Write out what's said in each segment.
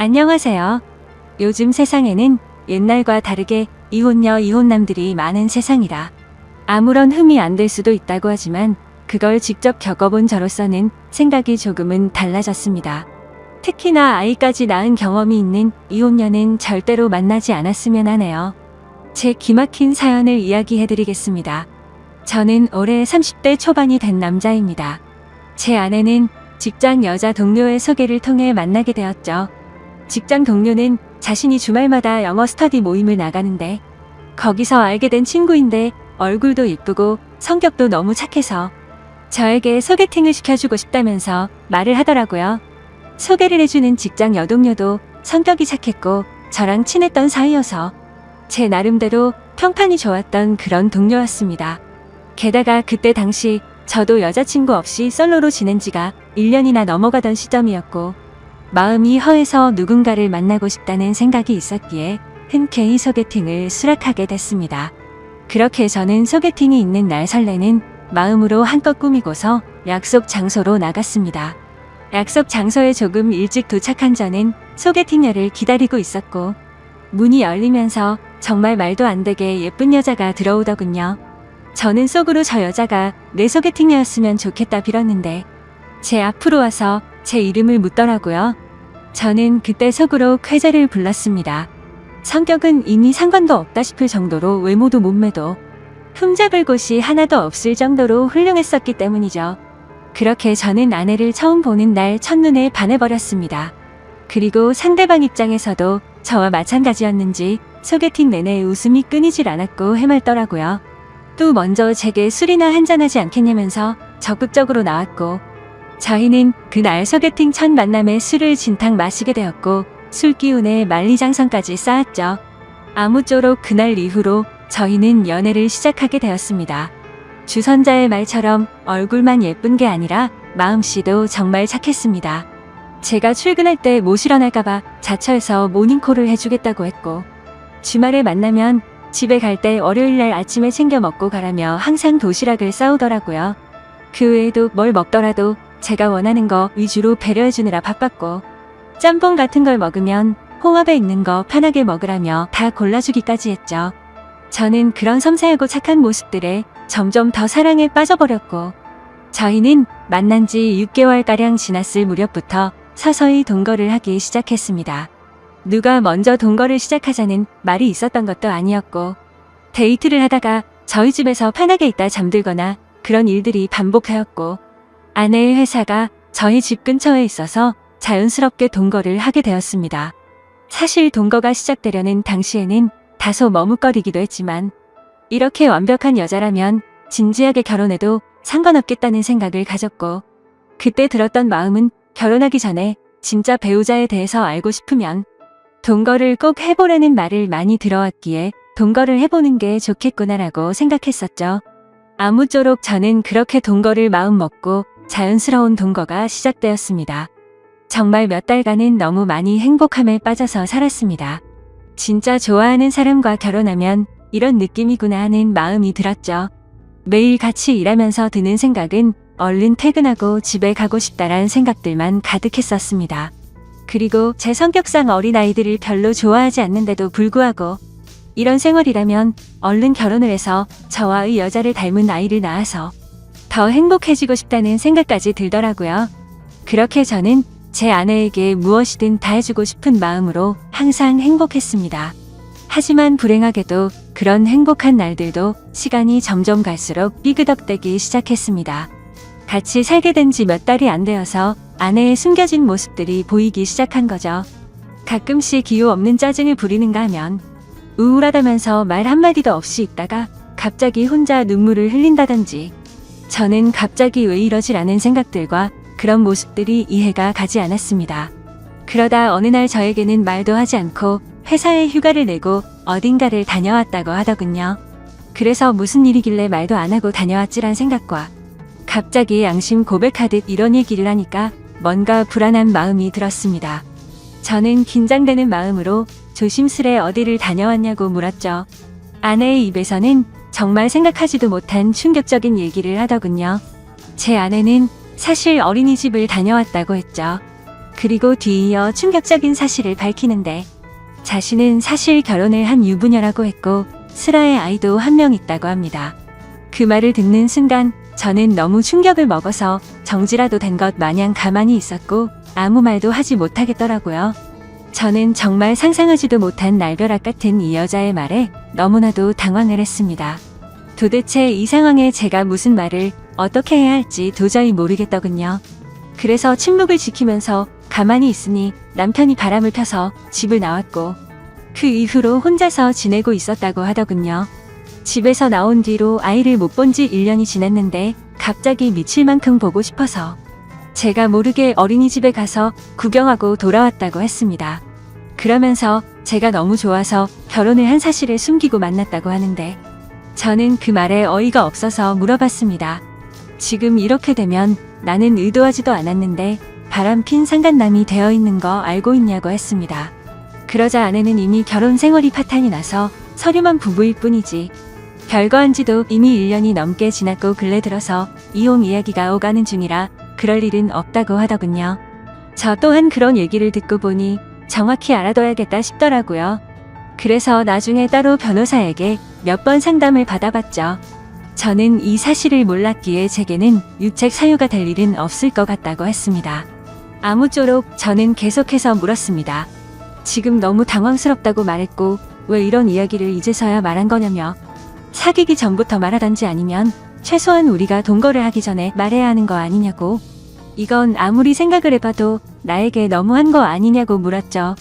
안녕하세요. 요즘 세상에는 옛날과 다르게 이혼녀 이혼남들이 많은 세상이라 아무런 흠이 안 될 수도 있다고 하지만 그걸 직접 겪어본 저로서는 생각이 조금은 달라졌습니다. 특히나 아이까지 낳은 경험이 있는 이혼녀는 절대로 만나지 않았으면 하네요. 제 기막힌 사연을 이야기해드리겠습니다. 저는 올해 30대 초반이 된 남자입니다. 제 아내는 직장 여자 동료의 소개를 통해 만나게 되었죠. 직장 동료는 자신이 주말마다 영어 스터디 모임을 나가는데 거기서 알게 된 친구인데 얼굴도 이쁘고 성격도 너무 착해서 저에게 소개팅을 시켜주고 싶다면서 말을 하더라고요. 소개를 해주는 직장 여동료도 성격이 착했고 저랑 친했던 사이여서 제 나름대로 평판이 좋았던 그런 동료였습니다. 게다가 그때 당시 저도 여자친구 없이 솔로로 지낸 지가 1년이나 넘어가던 시점이었고 마음이 허해서 누군가를 만나고 싶다는 생각이 있었기에 흔쾌히 소개팅을 수락하게 됐습니다. 그렇게 저는 소개팅이 있는 날 설레는 마음으로 한껏 꾸미고서 약속 장소로 나갔습니다. 약속 장소에 조금 일찍 도착한 저는 소개팅녀를 기다리고 있었고 문이 열리면서 정말 말도 안 되게 예쁜 여자가 들어오더군요. 저는 속으로 저 여자가 내 소개팅녀였으면 좋겠다 빌었는데 제 앞으로 와서 제 이름을 묻더라고요. 저는 그때 속으로 쾌재를 불렀습니다. 성격은 이미 상관도 없다 싶을 정도로 외모도 몸매도 흠잡을 곳이 하나도 없을 정도로 훌륭했었기 때문이죠. 그렇게 저는 아내를 처음 보는 날 첫눈에 반해버렸습니다. 그리고 상대방 입장에서도 저와 마찬가지였는지 소개팅 내내 웃음이 끊이질 않았고 해맑더라고요. 또 먼저 제게 술이나 한잔하지 않겠냐면서 적극적으로 나왔고 저희는 그날 소개팅 첫 만남에 술을 진탕 마시게 되었고 술 기운에 만리장성까지 쌓았죠. 아무쪼록 그날 이후로 저희는 연애를 시작하게 되었습니다. 주선자의 말처럼 얼굴만 예쁜 게 아니라 마음씨도 정말 착했습니다. 제가 출근할 때 못 일어날까봐 자처해서 모닝콜을 해주겠다고 했고 주말에 만나면 집에 갈 때 월요일날 아침에 챙겨 먹고 가라며 항상 도시락을 싸오더라고요. 그 외에도 뭘 먹더라도 제가 원하는 거 위주로 배려해주느라 바빴고 짬뽕 같은 걸 먹으면 홍합에 있는 거 편하게 먹으라며 다 골라주기까지 했죠. 저는 그런 섬세하고 착한 모습들에 점점 더 사랑에 빠져버렸고 저희는 만난 지 6개월가량 지났을 무렵부터 서서히 동거를 하기 시작했습니다. 누가 먼저 동거를 시작하자는 말이 있었던 것도 아니었고 데이트를 하다가 저희 집에서 편하게 있다 잠들거나 그런 일들이 반복하였고 아내의 회사가 저희 집 근처에 있어서 자연스럽게 동거를 하게 되었습니다. 사실 동거가 시작되려는 당시에는 다소 머뭇거리기도 했지만 이렇게 완벽한 여자라면 진지하게 결혼해도 상관없겠다는 생각을 가졌고 그때 들었던 마음은 결혼하기 전에 진짜 배우자에 대해서 알고 싶으면 동거를 꼭 해보라는 말을 많이 들어왔기에 동거를 해보는 게 좋겠구나라고 생각했었죠. 아무쪼록 저는 그렇게 동거를 마음먹고 자연스러운 동거가 시작되었습니다. 정말 몇 달간은 너무 많이 행복함에 빠져서 살았습니다. 진짜 좋아하는 사람과 결혼하면 이런 느낌이구나 하는 마음이 들었죠. 매일 같이 일하면서 드는 생각은 얼른 퇴근하고 집에 가고 싶다란 생각들만 가득했었습니다. 그리고 제 성격상 어린아이들을 별로 좋아하지 않는데도 불구하고 이런 생활이라면 얼른 결혼을 해서 저와 이 여자를 닮은 아이를 낳아서 더 행복해지고 싶다는 생각까지 들더라고요. 그렇게 저는 제 아내에게 무엇이든 다 해주고 싶은 마음으로 항상 행복했습니다. 하지만 불행하게도 그런 행복한 날들도 시간이 점점 갈수록 삐그덕대기 시작했습니다. 같이 살게 된 지 몇 달이 안 되어서 아내의 숨겨진 모습들이 보이기 시작한 거죠. 가끔씩 이유 없는 짜증을 부리는가 하면 우울하다면서 말 한마디도 없이 있다가 갑자기 혼자 눈물을 흘린다든지 저는 갑자기 왜 이러지라는 생각들과 그런 모습들이 이해가 가지 않았습니다. 그러다 어느 날 저에게는 말도 하지 않고 회사에 휴가를 내고 어딘가를 다녀왔다고 하더군요. 그래서 무슨 일이길래 말도 안 하고 다녀왔지란 생각과 갑자기 양심 고백하듯 이런 얘기를 하니까 뭔가 불안한 마음이 들었습니다. 저는 긴장되는 마음으로 조심스레 어디를 다녀왔냐고 물었죠. 아내의 입에서는 정말 생각하지도 못한 충격적인 얘기를 하더군요. 제 아내는 사실 어린이집을 다녀왔다고 했죠. 그리고 뒤이어 충격적인 사실을 밝히는데 자신은 사실 결혼을 한 유부녀라고 했고 슬아의 아이도 한 명 있다고 합니다. 그 말을 듣는 순간 저는 너무 충격을 먹어서 정지라도 된 것 마냥 가만히 있었고 아무 말도 하지 못하겠더라고요. 저는 정말 상상하지도 못한 날벼락 같은 이 여자의 말에 너무나도 당황을 했습니다. 도대체 이 상황에 제가 무슨 말을 어떻게 해야 할지 도저히 모르겠더군요. 그래서 침묵을 지키면서 가만히 있으니 남편이 바람을 펴서 집을 나왔고 그 이후로 혼자서 지내고 있었다고 하더군요. 집에서 나온 뒤로 아이를 못 본 지 1년이 지났는데 갑자기 미칠 만큼 보고 싶어서 제가 모르게 어린이집에 가서 구경하고 돌아왔다고 했습니다. 그러면서 제가 너무 좋아서 결혼을 한 사실을 숨기고 만났다고 하는데 저는 그 말에 어이가 없어서 물어봤습니다. 지금 이렇게 되면 나는 의도하지도 않았는데 바람핀 상간남이 되어 있는 거 알고 있냐고 했습니다. 그러자 아내는 이미 결혼 생활이 파탄이 나서 서류만 부부일 뿐이지 별거한 지도 이미 1년이 넘게 지났고 근래 들어서 이혼 이야기가 오가는 중이라 그럴 일은 없다고 하더군요. 저 또한 그런 얘기를 듣고 보니 정확히 알아둬야겠다 싶더라고요. 그래서 나중에 따로 변호사에게 몇 번 상담을 받아봤죠. 저는 이 사실을 몰랐기에 제게는 유책 사유가 될 일은 없을 것 같다고 했습니다. 아무쪼록 저는 계속해서 물었습니다. 지금 너무 당황스럽다고 말했고 왜 이런 이야기를 이제서야 말한 거냐며 사귀기 전부터 말하던지 아니면 최소한 우리가 동거를 하기 전에 말해야 하는 거 아니냐고 이건 아무리 생각을 해봐도 나에게 너무한 거 아니냐고 물었죠.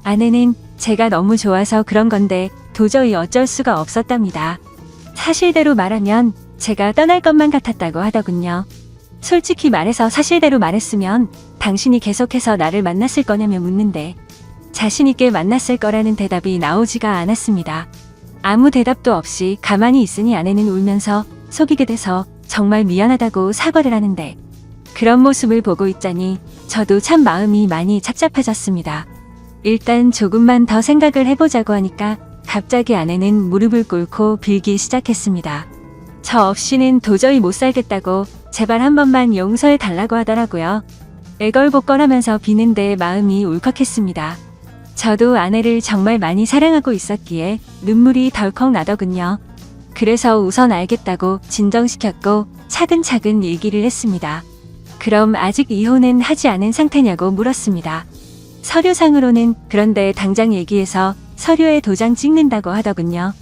아내는 제가 너무 좋아서 그런 건데 도저히 어쩔 수가 없었답니다. 사실대로 말하면 제가 떠날 것만 같았다고 하더군요. 솔직히 말해서 사실대로 말했으면 당신이 계속해서 나를 만났을 거냐며 묻는데 자신있게 만났을 거라는 대답이 나오지가 않았습니다. 아무 대답도 없이 가만히 있으니 아내는 울면서 속이게 돼서 정말 미안하다고 사과를 하는데 그런 모습을 보고 있자니 저도 참 마음이 많이 착잡해졌습니다. 일단 조금만 더 생각을 해보자고 하니까 갑자기 아내는 무릎을 꿇고 빌기 시작했습니다. 저 없이는 도저히 못 살겠다고 제발 한 번만 용서해 달라고 하더라고요. 애걸복걸하면서 비는데 마음이 울컥했습니다. 저도 아내를 정말 많이 사랑하고 있었기에 눈물이 덜컥 나더군요. 그래서 우선 알겠다고 진정시켰고 차근차근 얘기를 했습니다. 그럼 아직 이혼은 하지 않은 상태냐고 물었습니다. 서류상으로는 그런데 당장 얘기해서 서류에 도장 찍는다고 하더군요.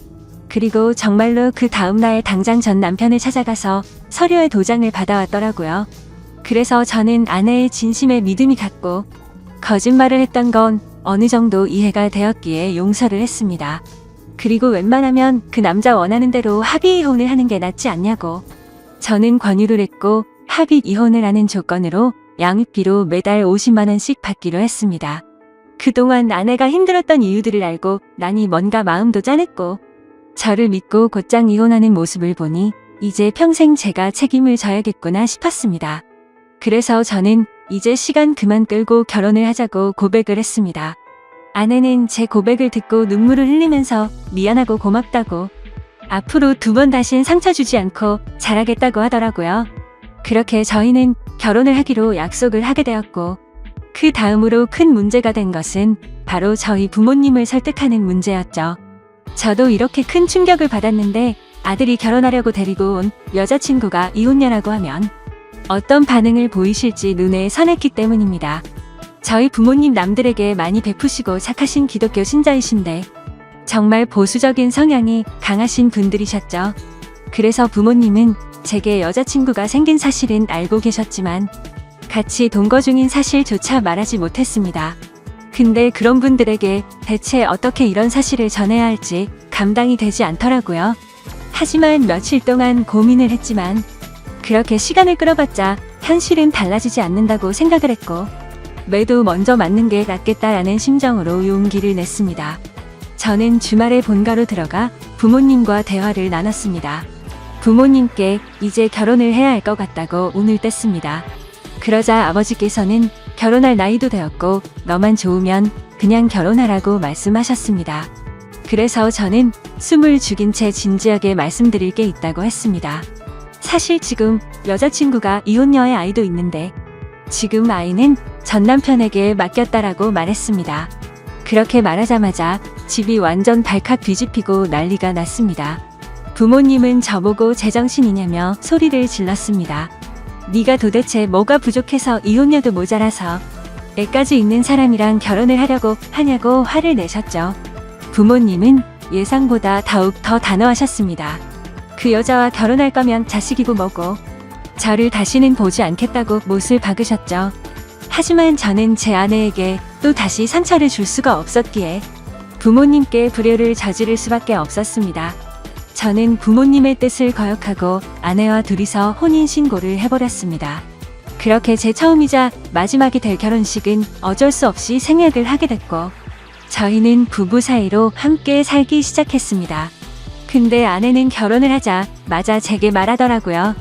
그리고 정말로 그 다음날 당장 전 남편을 찾아가서 서류에 도장을 받아왔더라고요. 그래서 저는 아내의 진심에 믿음이 갔고 거짓말을 했던 건 어느 정도 이해가 되었기에 용서를 했습니다. 그리고 웬만하면 그 남자 원하는 대로 합의 이혼을 하는 게 낫지 않냐고 저는 권유를 했고 합의 이혼을 하는 조건으로 양육비로 매달 50만 원씩 받기로 했습니다. 그동안 아내가 힘들었던 이유들을 알고 나니 뭔가 마음도 짠했고 저를 믿고 곧장 이혼하는 모습을 보니 이제 평생 제가 책임을 져야겠구나 싶었습니다. 그래서 저는 이제 시간 그만 끌고 결혼을 하자고 고백을 했습니다. 아내는 제 고백을 듣고 눈물을 흘리면서 미안하고 고맙다고 앞으로 2번 다신 상처 주지 않고 잘하겠다고 하더라고요. 그렇게 저희는 결혼을 하기로 약속을 하게 되었고 그 다음으로 큰 문제가 된 것은 바로 저희 부모님을 설득하는 문제였죠. 저도 이렇게 큰 충격을 받았는데 아들이 결혼하려고 데리고 온 여자친구가 이혼녀라고 하면 어떤 반응을 보이실지 눈에 선했기 때문입니다. 저희 부모님 남들에게 많이 베푸시고 착하신 기독교 신자이신데 정말 보수적인 성향이 강하신 분들이셨죠. 그래서 부모님은 제게 여자친구가 생긴 사실은 알고 계셨지만 같이 동거 중인 사실조차 말하지 못했습니다. 근데 그런 분들에게 대체 어떻게 이런 사실을 전해야 할지 감당이 되지 않더라고요. 하지만 며칠 동안 고민을 했지만 그렇게 시간을 끌어봤자 현실은 달라지지 않는다고 생각을 했고 매도 먼저 맞는 게 낫겠다라는 심정으로 용기를 냈습니다. 저는 주말에 본가로 들어가 부모님과 대화를 나눴습니다. 부모님께 이제 결혼을 해야 할 것 같다고 운을 뗐습니다. 그러자 아버지께서는 결혼할 나이도 되었고 너만 좋으면 그냥 결혼하라고 말씀하셨습니다. 그래서 저는 숨을 죽인 채 진지하게 말씀드릴 게 있다고 했습니다. 사실 지금 여자친구가 이혼녀의 아이도 있는데 지금 아이는 전 남편에게 맡겼다라고 말했습니다. 그렇게 말하자마자 집이 완전 발칵 뒤집히고 난리가 났습니다. 부모님은 저보고 제정신이냐며 소리를 질렀습니다. 네가 도대체 뭐가 부족해서 이혼녀도 모자라서 애까지 있는 사람이랑 결혼을 하려고 하냐고 화를 내셨죠. 부모님은 예상보다 더욱 더 단호하셨습니다. 그 여자와 결혼할 거면 자식이고 뭐고 저를 다시는 보지 않겠다고 못을 박으셨죠. 하지만 저는 제 아내에게 또 다시 상처를 줄 수가 없었기에 부모님께 불효를 저지를 수밖에 없었습니다. 저는 부모님의 뜻을 거역하고 아내와 둘이서 혼인신고를 해버렸습니다. 그렇게 제 처음이자 마지막이 될 결혼식은 어쩔 수 없이 생략을 하게 됐고 저희는 부부 사이로 함께 살기 시작했습니다. 근데 아내는 결혼을 하자마자 제게 말하더라고요.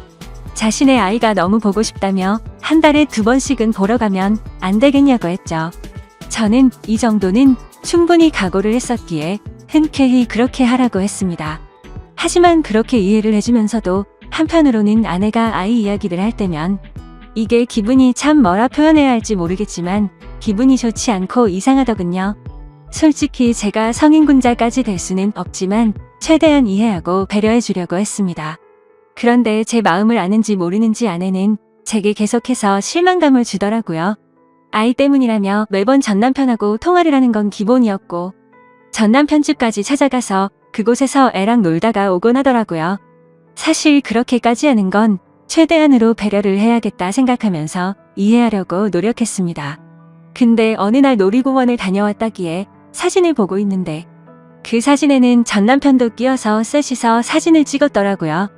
자신의 아이가 너무 보고 싶다며 한 달에 2번씩은 보러 가면 안 되겠냐고 했죠. 저는 이 정도는 충분히 각오를 했었기에 흔쾌히 그렇게 하라고 했습니다. 하지만 그렇게 이해를 해주면서도 한편으로는 아내가 아이 이야기를 할 때면 이게 기분이 참 뭐라 표현해야 할지 모르겠지만 기분이 좋지 않고 이상하더군요. 솔직히 제가 성인군자까지 될 수는 없지만 최대한 이해하고 배려해 주려고 했습니다. 그런데 제 마음을 아는지 모르는지 아내는 제게 계속해서 실망감을 주더라고요. 아이 때문이라며 매번 전남편하고 통화를 하는 건 기본이었고 전남편 집까지 찾아가서 그곳에서 애랑 놀다가 오곤 하더라고요. 사실 그렇게까지 하는 건 최대한으로 배려를 해야겠다 생각하면서 이해하려고 노력했습니다. 근데 어느 날 놀이공원을 다녀왔다기에 사진을 보고 있는데 그 사진에는 전남편도 끼어서 셋이서 사진을 찍었더라고요.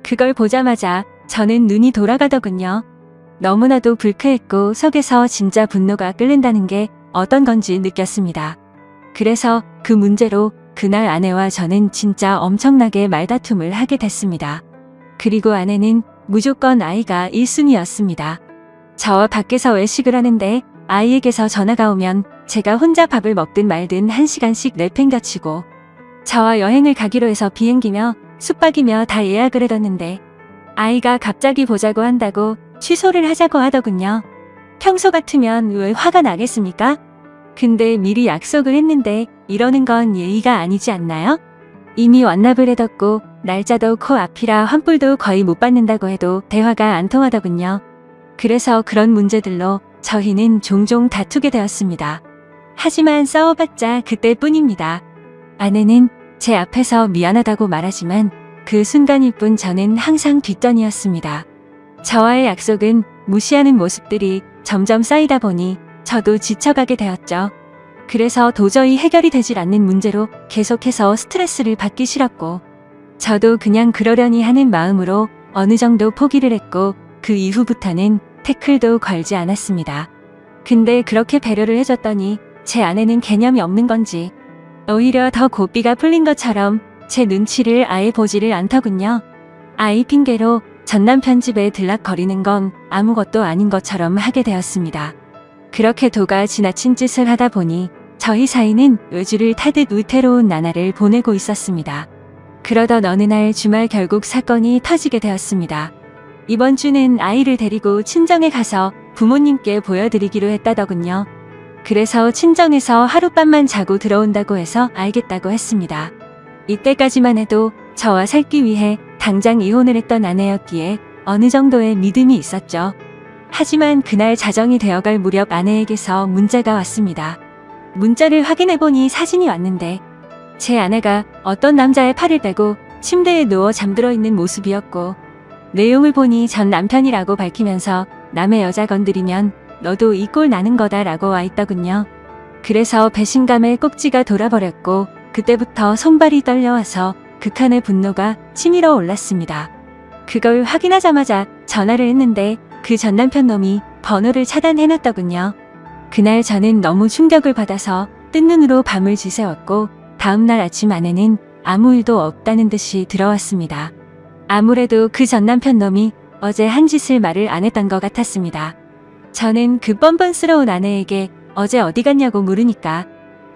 그걸 보자마자 저는 눈이 돌아가더군요. 너무나도 불쾌했고 속에서 진짜 분노가 끓는다는 게 어떤 건지 느꼈습니다. 그래서 그 문제로 그날 아내와 저는 진짜 엄청나게 말다툼을 하게 됐습니다. 그리고 아내는 무조건 아이가 1순위였습니다. 저와 밖에서 외식을 하는데 아이에게서 전화가 오면 제가 혼자 밥을 먹든 말든 1시간씩 내팽겨치고 저와 여행을 가기로 해서 비행기며 숙박이며 다 예약을 해뒀는데 아이가 갑자기 보자고 한다고 취소를 하자고 하더군요. 평소 같으면 왜 화가 나겠습니까? 근데 미리 약속을 했는데 이러는 건 예의가 아니지 않나요? 이미 완납을 해뒀고 날짜도 코앞이라 환불도 거의 못 받는다고 해도 대화가 안 통하더군요. 그래서 그런 문제들로 저희는 종종 다투게 되었습니다. 하지만 싸워봤자 그때뿐입니다. 아내는 제 앞에서 미안하다고 말하지만 그 순간일 뿐 저는 항상 뒷전이었습니다. 저와의 약속은 무시하는 모습들이 점점 쌓이다 보니 저도 지쳐가게 되었죠. 그래서 도저히 해결이 되질 않는 문제로 계속해서 스트레스를 받기 싫었고 저도 그냥 그러려니 하는 마음으로 어느 정도 포기를 했고 그 이후부터는 태클도 걸지 않았습니다. 근데 그렇게 배려를 해줬더니 제 아내는 개념이 없는 건지 오히려 더 고삐가 풀린 것처럼 제 눈치를 아예 보지를 않더군요. 아이 핑계로 전남편 집에 들락거리는 건 아무것도 아닌 것처럼 하게 되었습니다. 그렇게 도가 지나친 짓을 하다 보니 저희 사이는 외주를 타듯 위태로운 나날을 보내고 있었습니다. 그러던 어느 날 주말 결국 사건이 터지게 되었습니다. 이번 주는 아이를 데리고 친정에 가서 부모님께 보여드리기로 했다더군요. 그래서 친정에서 하룻밤만 자고 들어온다고 해서 알겠다고 했습니다. 이때까지만 해도 저와 살기 위해 당장 이혼을 했던 아내였기에 어느 정도의 믿음이 있었죠. 하지만 그날 자정이 되어갈 무렵 아내에게서 문자가 왔습니다. 문자를 확인해보니 사진이 왔는데 제 아내가 어떤 남자의 팔을 빼고 침대에 누워 잠들어 있는 모습이었고 내용을 보니 전 남편이라고 밝히면서 남의 여자 건드리면 너도 이 꼴 나는 거다 라고 와 있더군요. 그래서 배신감에 꼭지가 돌아버렸고 그때부터 손발이 떨려와서 극한의 분노가 치밀어 올랐습니다. 그걸 확인하자마자 전화를 했는데 그 전 남편 놈이 번호를 차단해놨더군요. 그날 저는 너무 충격을 받아서 뜬 눈으로 밤을 지새웠고 다음날 아침 아내는 아무 일도 없다는 듯이 들어왔습니다. 아무래도 그 전 남편 놈이 어제 한 짓을 말을 안 했던 것 같았습니다. 저는 그 뻔뻔스러운 아내에게 어제 어디 갔냐고 물으니까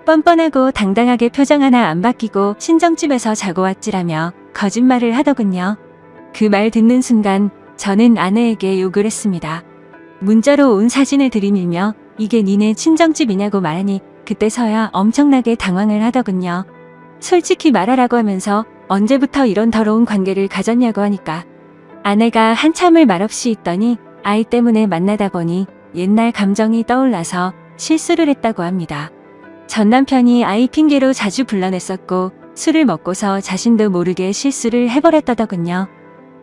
뻔뻔하고 당당하게 표정 하나 안 바뀌고 친정집에서 자고 왔지라며 거짓말을 하더군요. 그 말 듣는 순간 저는 아내에게 욕을 했습니다. 문자로 온 사진을 들이밀며 이게 니네 친정집이냐고 말하니 그때서야 엄청나게 당황을 하더군요. 솔직히 말하라고 하면서 언제부터 이런 더러운 관계를 가졌냐고 하니까 아내가 한참을 말없이 있더니 아이 때문에 만나다 보니 옛날 감정이 떠올라서 실수를 했다고 합니다. 전 남편이 아이 핑계로 자주 불러냈었고 술을 먹고서 자신도 모르게 실수를 해버렸다더군요.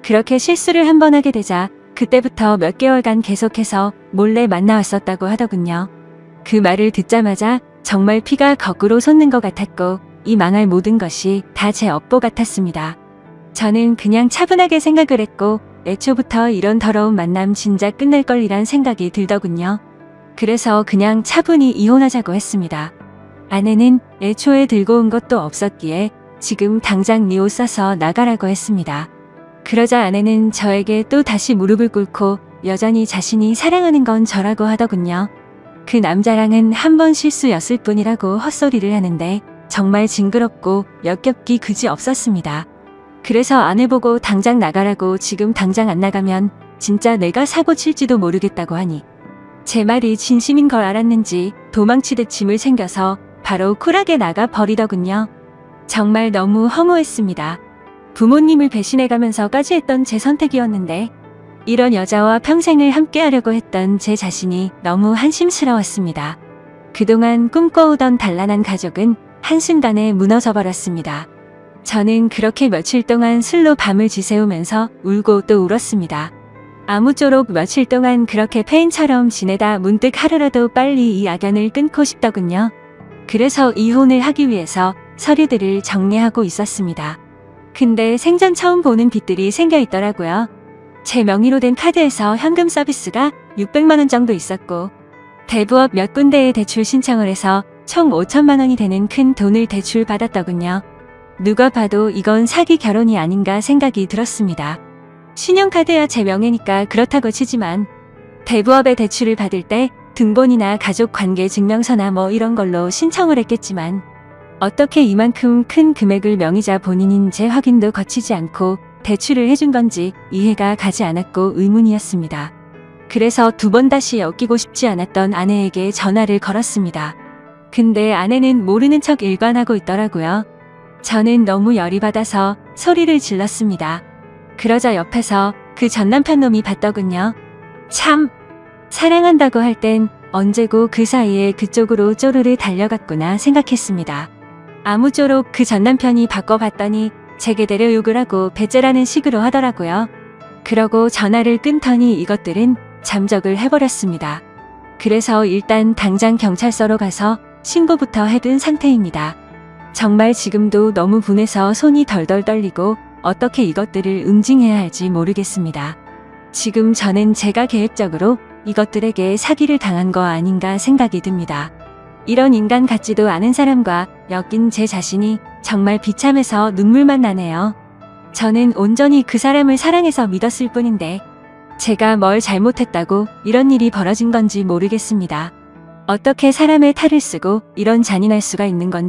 그렇게 실수를 한 번 하게 되자 그때부터 몇 개월간 계속해서 몰래 만나왔었다고 하더군요. 그 말을 듣자마자 정말 피가 거꾸로 솟는 것 같았고 이 망할 모든 것이 다 제 업보 같았습니다. 저는 그냥 차분하게 생각을 했고 애초부터 이런 더러운 만남 진짜 끝낼 걸이란 생각이 들더군요. 그래서 그냥 차분히 이혼하자고 했습니다. 아내는 애초에 들고 온 것도 없었기에 지금 당장 네 옷 싸서 나가라고 했습니다. 그러자 아내는 저에게 또 다시 무릎을 꿇고 여전히 자신이 사랑하는 건 저라고 하더군요. 그 남자랑은 한 번 실수였을 뿐이라고 헛소리를 하는데 정말 징그럽고 역겹기 그지 없었습니다. 그래서 아내 보고 당장 나가라고 지금 당장 안 나가면 진짜 내가 사고 칠지도 모르겠다고 하니 제 말이 진심인 걸 알았는지 도망치듯 짐을 챙겨서 바로 쿨하게 나가 버리더군요. 정말 너무 허무했습니다. 부모님을 배신해가면서까지 했던 제 선택이었는데 이런 여자와 평생을 함께하려고 했던 제 자신이 너무 한심스러웠습니다. 그동안 꿈꿔오던 단란한 가족은 한순간에 무너져 버렸습니다. 저는 그렇게 며칠 동안 술로 밤을 지새우면서 울고 또 울었습니다. 아무쪼록 며칠 동안 그렇게 페인처럼 지내다 문득 하루라도 빨리 이 악연을 끊고 싶더군요. 그래서 이혼을 하기 위해서 서류들을 정리하고 있었습니다. 근데 생전 처음 보는 빚들이 생겨 있더라고요. 제 명의로 된 카드에서 현금 서비스가 600만 원 정도 있었고 대부업 몇 군데에 대출 신청을 해서 총 5천만 원이 되는 큰 돈을 대출 받았더군요. 누가 봐도 이건 사기 결혼이 아닌가 생각이 들었습니다. 신용카드야 제 명예니까 그렇다고 치지만 대부업의 대출을 받을 때 등본이나 가족관계 증명서나 뭐 이런 걸로 신청을 했겠지만 어떻게 이만큼 큰 금액을 명의자 본인인 제 확인도 거치지 않고 대출을 해준 건지 이해가 가지 않았고 의문이었습니다. 그래서 두 번 다시 엮이고 싶지 않았던 아내에게 전화를 걸었습니다. 근데 아내는 모르는 척 일관하고 있더라고요. 저는 너무 열이 받아서 소리를 질렀습니다. 그러자 옆에서 그 전 남편 놈이 봤더군요. 참, 사랑한다고 할 땐 언제고 그 사이에 그쪽으로 쪼르르 달려갔구나 생각했습니다. 아무쪼록 그 전 남편이 바꿔봤더니 제게대로 욕을 하고 배째라는 식으로 하더라고요. 그러고 전화를 끊더니 이것들은 잠적을 해버렸습니다. 그래서 일단 당장 경찰서로 가서 신고부터 해둔 상태입니다. 정말 지금도 너무 분해서 손이 덜덜 떨리고 어떻게 이것들을 응징해야 할지 모르겠습니다. 지금 저는 제가 계획적으로 이것들에게 사기를 당한 거 아닌가 생각이 듭니다. 이런 인간 같지도 않은 사람과 엮인 제 자신이 정말 비참해서 눈물만 나네요. 저는 온전히 그 사람을 사랑해서 믿었을 뿐인데 제가 뭘 잘못했다고 이런 일이 벌어진 건지 모르겠습니다. 어떻게 사람의 탈을 쓰고 이런 잔인할 수가 있는 건지